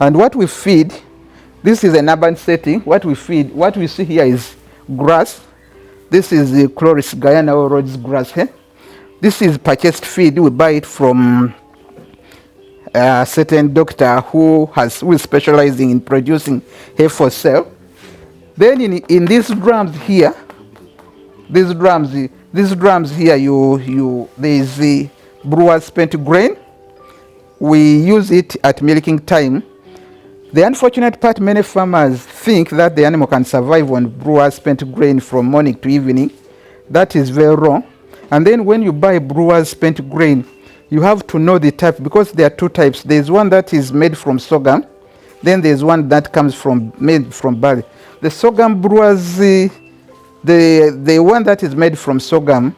And what we feed, this is an urban setting. What we feed, what we see here is grass. This is the Chloris Guyana or Rhodes grass. This is purchased feed. We buy it from a certain doctor who is specializing in producing hay for sale. Then in these drums here, there is the Brewers spent grain. We use it at milking time. The unfortunate part, many farmers think that the animal can survive on Brewers spent grain from morning to evening. That is very wrong. And then when you buy Brewers spent grain, you have to know the type, because there are two types. There's one that is made from sorghum, then there's one that comes made from barley. The sorghum Brewers, the one that is made from sorghum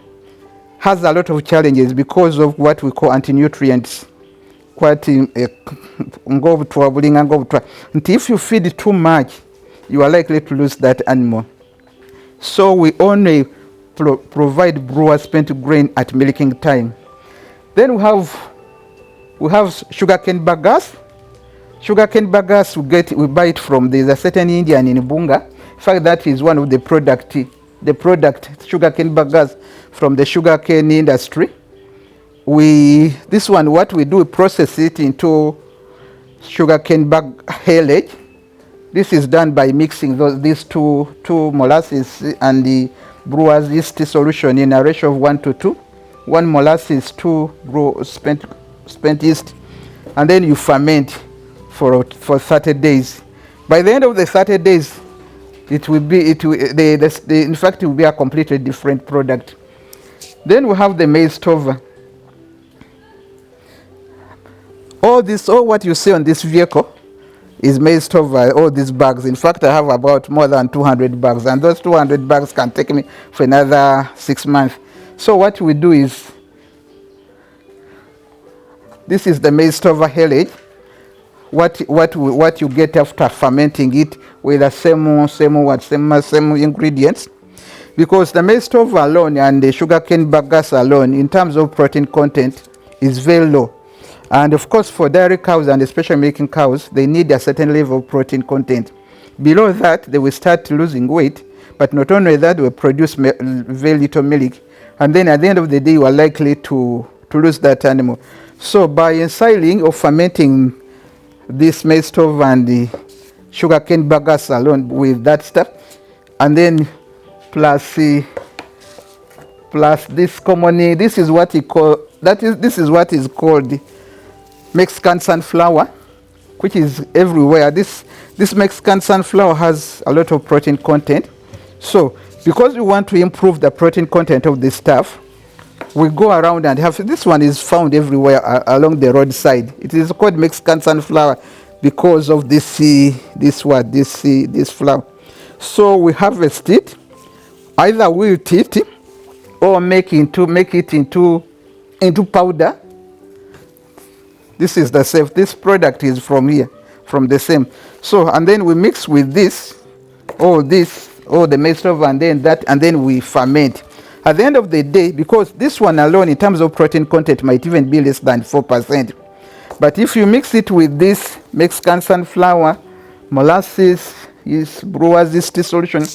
has a lot of challenges because of what we call anti-nutrients. If you feed too much, you are likely to lose that animal. So we only provide Brewers spent grain at milking time. Then we have sugarcane bagasse. Sugarcane bagasse we buy it from, there's a certain Indian in Bunga. In fact, that is one of the product sugarcane bagasse from the sugarcane industry. This one, what we do, we process it into sugarcane silage. This is done by mixing these two molasses and the Brewers yeast solution in a ratio of 1:2. 1 molasses, 2 spent yeast, and then you ferment for 30 days. By the end of the 30 days, in fact, it will be a completely different product. Then we have the maize stover. All what you see on this vehicle is maize stover, all these bags. In fact, I have about more than 200 bags, and those 200 bags can take me for another 6 months. So what we do is, this is the maize stover silage. What you get after fermenting it with the same ingredients, because the maize stover alone and the sugarcane bagasse alone, in terms of protein content, is very low. And of course, for dairy cows and especially milking cows, they need a certain level of protein content. Below that, they will start losing weight, but not only that, they will produce very little milk. And then at the end of the day, you are likely to lose that animal. So by ensiling or fermenting this maize stover and the sugarcane bagasse alone with that stuff, and then plus this commonly, this is what is called Mexican sunflower, which is everywhere. This Mexican sunflower has a lot of protein content. So because we want to improve the protein content of this stuff, we go around and have, this one is found everywhere along the roadside. It is called Mexican sunflower because of this flower. So we harvest it, either wilt it or make it into powder. This is the same. This product is from here, from the same. So, and then we mix with all the maize stover, and then we ferment. At the end of the day, because this one alone, in terms of protein content, might even be less than 4%. But if you mix it with this Mexican sunflower, molasses, Brewers yeast solution,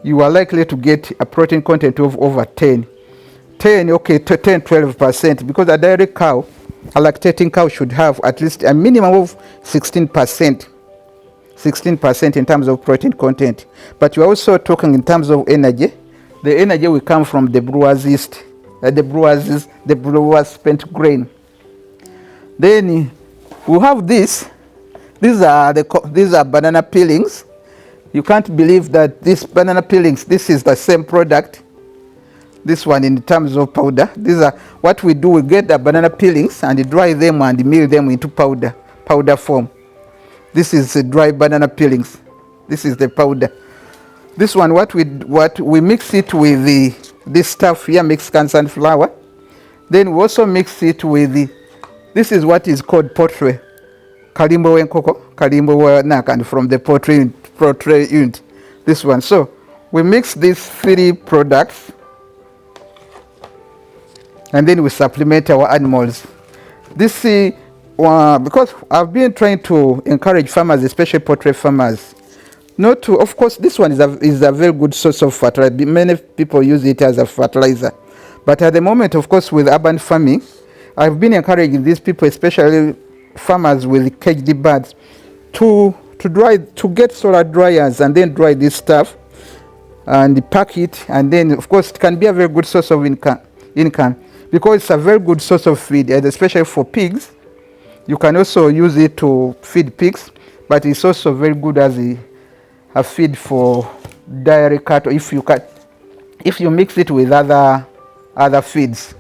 you are likely to get a protein content of over 12%, because a dairy cow, a lactating cow, should have at least a minimum of 16% in terms of protein content. But you're also talking in terms of energy. The energy will come from the Brewers yeast, the Brewers spent grain. Then we have this. These are banana peelings. You can't believe that this banana peelings, this is the same product. This one in terms of powder. These are what we do. We get the banana peelings and dry them and mill them into powder form. This is the dry banana peelings. This is the powder. This one, what we mix it with this stuff here, Mexican sunflower. Then we also mix it with this is what is called poultry. Kalimbo and cocoa, kalimbo nak, and from the poultry unit. This one. So we mix these 3 products, and then we supplement our animals. This is because I've been trying to encourage farmers, especially poultry farmers, not to. Of course, this one is a very good source of fertilizer. Many people use it as a fertilizer, but at the moment, of course, with urban farming, I've been encouraging these people, especially farmers with caged birds, to get solar dryers and then dry this stuff and pack it, and then of course it can be a very good source of income because it's a very good source of feed, and especially for pigs. You can also use it to feed pigs, but it's also very good as a feed for dairy cattle if you mix it with other feeds.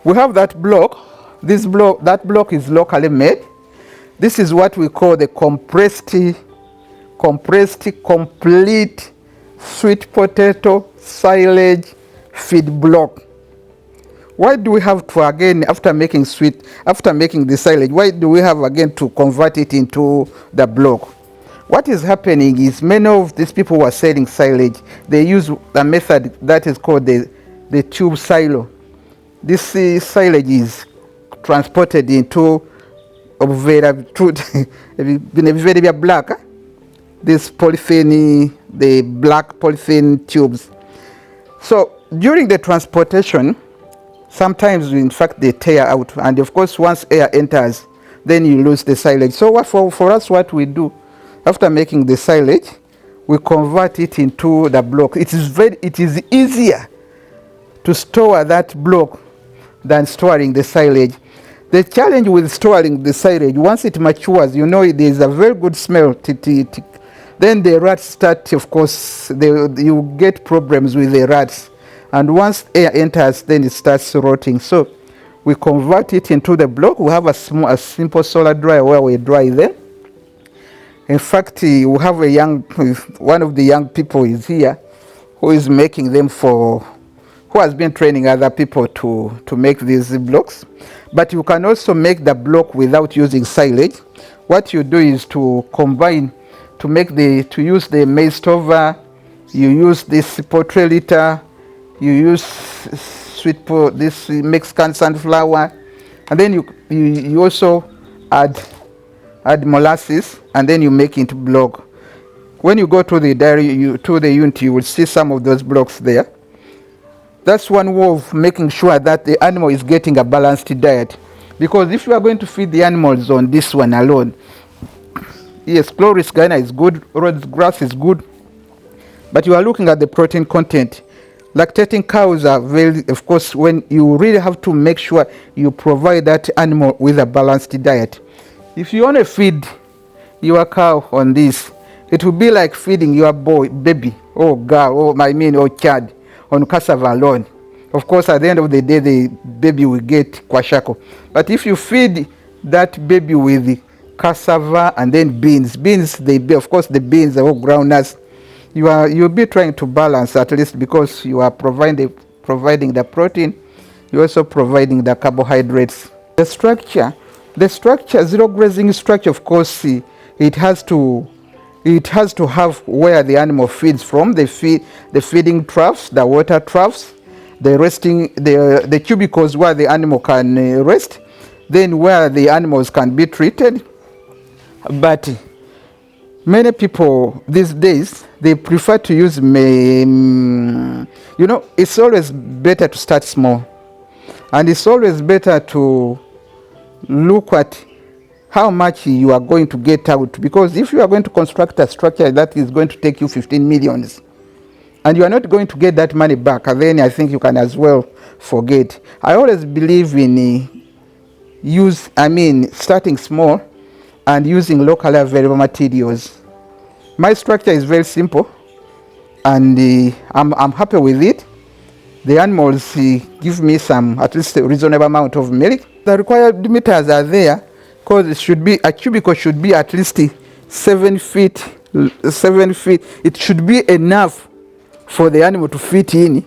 We have that block. That block is locally made. This is what we call the compressed complete sweet potato silage feed block. Why do we have to again, after making the silage, why do we have again to convert it into the block? What is happening is many of these people who are selling silage, they use a method that is called the tube silo. This silage is transported into very black, this polythene, the black polythene tubes. So during the transportation, sometimes in fact they tear out, and of course once air enters, then you lose the silage. So for us, what we do after making the silage, we convert it into the block. It is easier to store that block than storing the silage. The challenge with storing the silage, once it matures, there is a very good smell. Then the rats start, of course, you get problems with the rats. And once air enters, then it starts rotting. So we convert it into the block. We have a simple solar dryer where we dry them. In fact, we have one of the young people is here who is making them who has been training other people to make these blocks. But you can also make the block without using silage. What you do is to combine, to use the maize stover, you use this poultry litter, you use this Mexican sunflower, and then you also add molasses, and then you make it block. When you go to the dairy, to the unit, you will see some of those blocks there. That's one way of making sure that the animal is getting a balanced diet. Because if you are going to feed the animals on this one alone, yes, Chloris Ghana is good, Rhodes grass is good, but you are looking at the protein content. Lactating cows are very, of course, when you really have to make sure you provide that animal with a balanced diet. If you want to feed your cow on this, it will be like feeding your baby, or girl, or child on cassava alone. Of course, at the end of the day, the baby will get kwashako. But if you feed that baby with cassava and then beans, of course, the beans are all groundnuts. You'll be trying to balance, at least, because you are providing the protein. You're also providing the carbohydrates. The structure, zero grazing structure, of course, it has to have where the animal feeds from, the feeding troughs, the water troughs, the cubicles where the animal can rest, then where the animals can be treated. But many people these days, they prefer to use, it's always better to start small. And it's always better to look at how much you are going to get out. Because if you are going to construct a structure that is going to take you 15 millions, and you are not going to get that money back, then I think you can as well forget. I always believe in starting small and using locally available materials. My structure is very simple, and I'm happy with it. The animals give me some, at least a reasonable amount of milk. The required meters are there, because it should be, a cubicle should be at least 7 feet. 7 feet. It should be enough for the animal to fit in.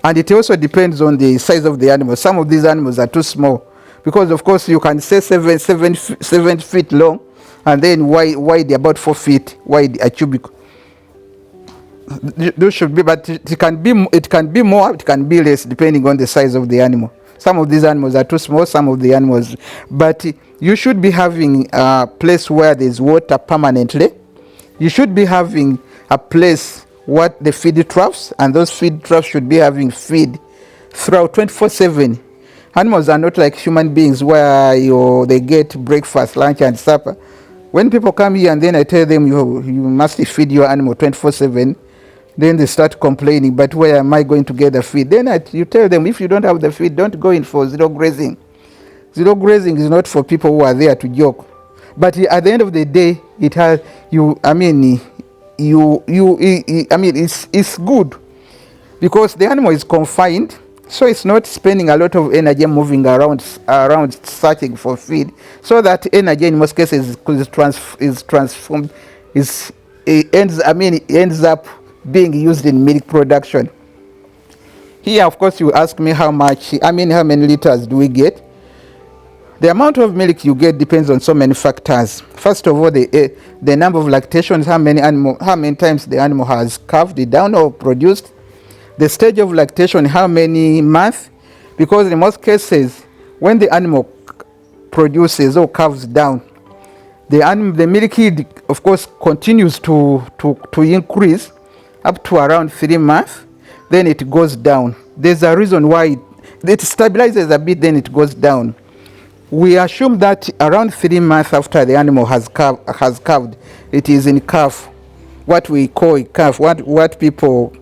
And it also depends on the size of the animal. Some of these animals are too small, because of course you can say 7 feet long, and then wide about 4 feet wide a cubicle. Those should be, but it can be more, it can be less, depending on the size of the animal. Some of these animals are too small, some of the animals, but you should be having a place where there's water permanently. You should be having a place what the feed troughs, and those feed troughs should be having feed throughout 24/7. Animals are not like human beings where they get breakfast, lunch, and supper. When people come here and then I tell them you must feed your animal 24/7, then they start complaining, but where am I going to get the feed? Then you tell them, if you don't have the feed, don't go in for zero grazing. Zero grazing is not for people who are there to joke. But at the end of the day, it has it's good, because the animal is confined, so it's not spending a lot of energy moving around searching for feed. So that energy in most cases ends up being used in milk production. Here, of course, you ask me how many liters do we get? The amount of milk you get depends on so many factors. First of all, the number of lactations, how many times the animal has calved down or produced. The stage of lactation, how many months, because in most cases, when the animal produces or calves down, the milk yield, of course, continues to increase up to around 3 months. Then it goes down. There's a reason why it stabilizes a bit, then it goes down. We assume that around 3 months after the animal has calved, it is in calf, what we call a calf, what people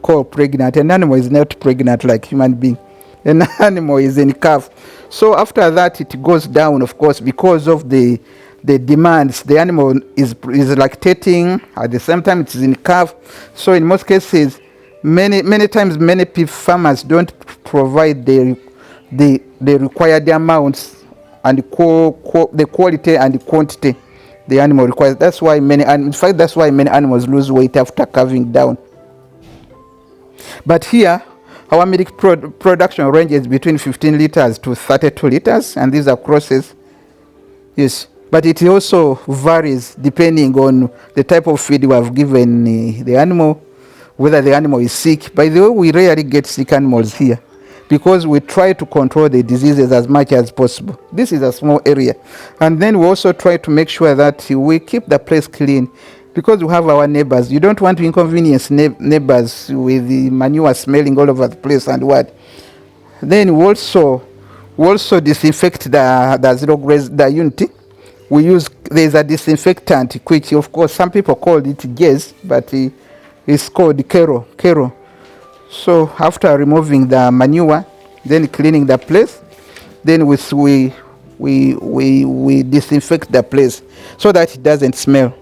call pregnant. An animal is not pregnant like human being. An animal is in calf. So after that, it goes down, of course, because of the demands. The animal is lactating, at the same time it is in calf. So in most cases, many times farmers don't provide the required amounts and the quality and the quantity the animal requires. That's why many animals lose weight after calving down. But here, our milk production ranges between 15 liters to 32 liters, and these are crosses. Yes, but it also varies depending on the type of feed we have given the animal, whether the animal is sick. By the way, we rarely get sick animals here, because we try to control the diseases as much as possible. This is a small area. And then we also try to make sure that we keep the place clean, because we have our neighbors. You don't want to inconvenience neighbors with the manure smelling all over the place and what. Then we also disinfect the unit. There's a disinfectant, which of course some people call it gas, but it's called Kero. So after removing the manure, then cleaning the place, then we disinfect the place so that it doesn't smell.